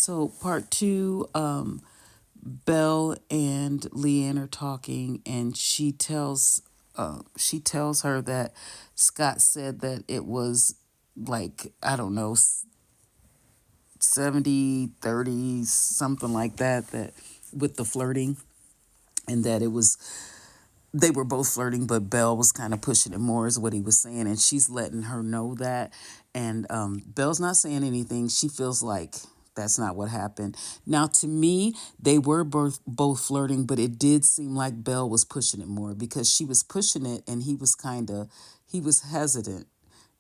So part two, Belle and Leanne are talking, and she tells her that Scott said that it was like, I don't know, 70-30, something like that, that with the flirting, and that it was they were both flirting, but Belle was kind of pushing it more, is what he was saying, and she's letting her know that. And Belle's not saying anything. She feels like that's not what happened. Now, to me, they were both flirting, but it did seem like Belle was pushing it more because she was pushing it, and he was hesitant.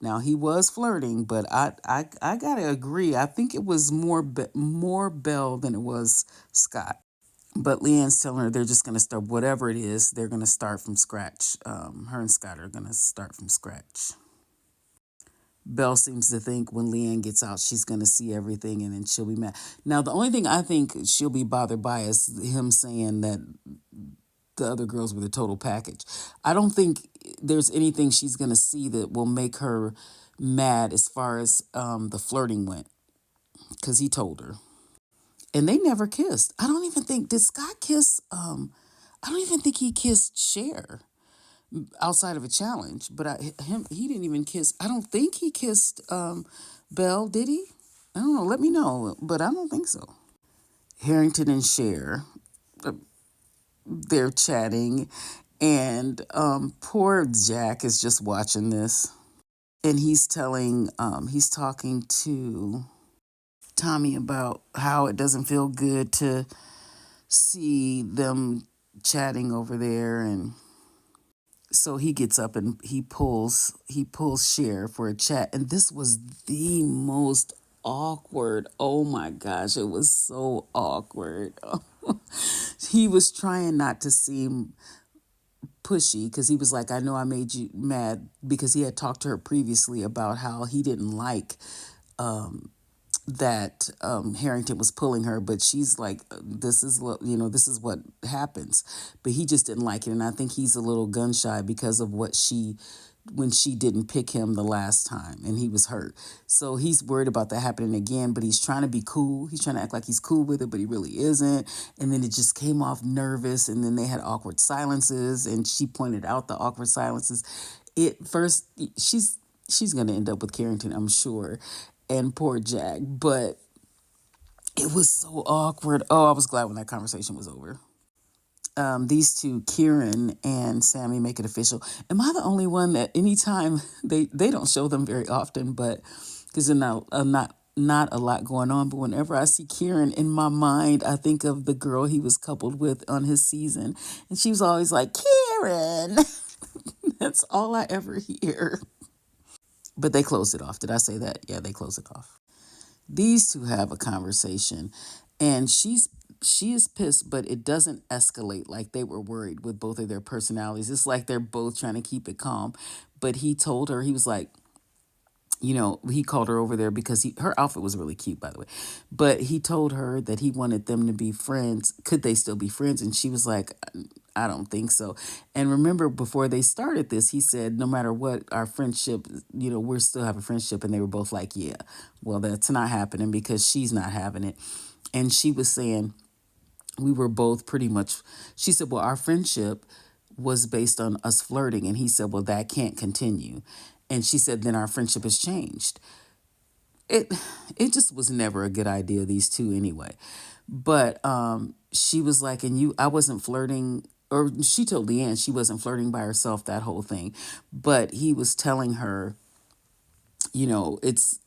Now he was flirting, but I gotta agree. I think it was more Belle than it was Scott. But Leanne's telling her they're just going to start, whatever it is, they're going to start from scratch. Her and Scott are going to start from scratch. Belle seems to think when Leanne gets out, she's going to see everything and then she'll be mad. Now, the only thing I think she'll be bothered by is him saying that the other girls were the total package. I don't think there's anything she's going to see that will make her mad as far as the flirting went, because he told her. And they never kissed. I don't even think, did Scott kiss? I don't even think he kissed Cher outside of a challenge. But he didn't even kiss. I don't think he kissed Belle, did he? I don't know. Let me know, but I don't think so. Harrington and Cher, they're chatting, and poor Jack is just watching this, and he's talking to Tommy about how it doesn't feel good to see them chatting over there. And so he gets up and he pulls Cher for a chat, and this was the most awkward. Oh my gosh, it was so awkward. He was trying not to seem pushy because he was like, I know I made you mad, because he had talked to her previously about how he didn't like that Harrington was pulling her, but she's like, this is what happens. But he just didn't like it, and I think he's a little gun shy because of when she didn't pick him the last time, and he was hurt. So he's worried about that happening again, but he's trying to be cool. He's trying to act like he's cool with it, but he really isn't. And then it just came off nervous, and then they had awkward silences, and she pointed out the awkward silences. It first she's gonna end up with Carrington, I'm sure, and poor Jack. But it was so awkward. Oh, I was glad when that conversation was over. These two, Kieran and Sammy, make it official. Am I the only one that anytime they don't show them very often, but because there's not a lot going on, but whenever I see Kieran in my mind, I think of the girl he was coupled with on his season, and she was always like, Kieran. That's all I ever hear. But they closed it off. Did I say that? Yeah, they closed it off. These two have a conversation, and she is pissed, but it doesn't escalate like they were worried with both of their personalities. It's like they're both trying to keep it calm. But he told her, he was like, he called her over there because her outfit was really cute, by the way. But he told her that he wanted them to be friends. Could they still be friends? And she was like, I don't think so. And remember, before they started this, he said, no matter what, our friendship, we're still have a friendship. And they were both like, yeah, well, that's not happening because she's not having it. And she was saying, we were both pretty much, she said, well, our friendship was based on us flirting. And he said, well, that can't continue. And she said, then our friendship has changed. It it just was never a good idea, these two anyway. But she was like, and I wasn't flirting, or she told Leanne she wasn't flirting by herself, that whole thing. But he was telling her, it's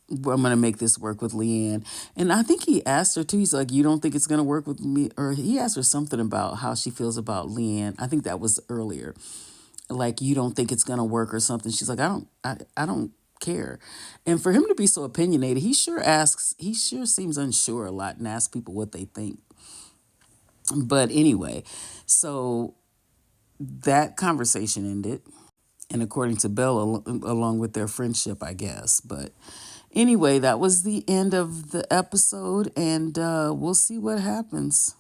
I'm gonna make this work with Leanne. And I think he asked her too. He's like, you don't think it's gonna work with me? Or he asked her something about how she feels about Leanne. I think that was earlier. Like, you don't think it's gonna work or something. She's like, I don't care. And for him to be so opinionated, he sure seems unsure a lot and asks people what they think. But anyway, so that conversation ended. And according to Bella, along with their friendship, I guess. But anyway, that was the end of the episode, and we'll see what happens.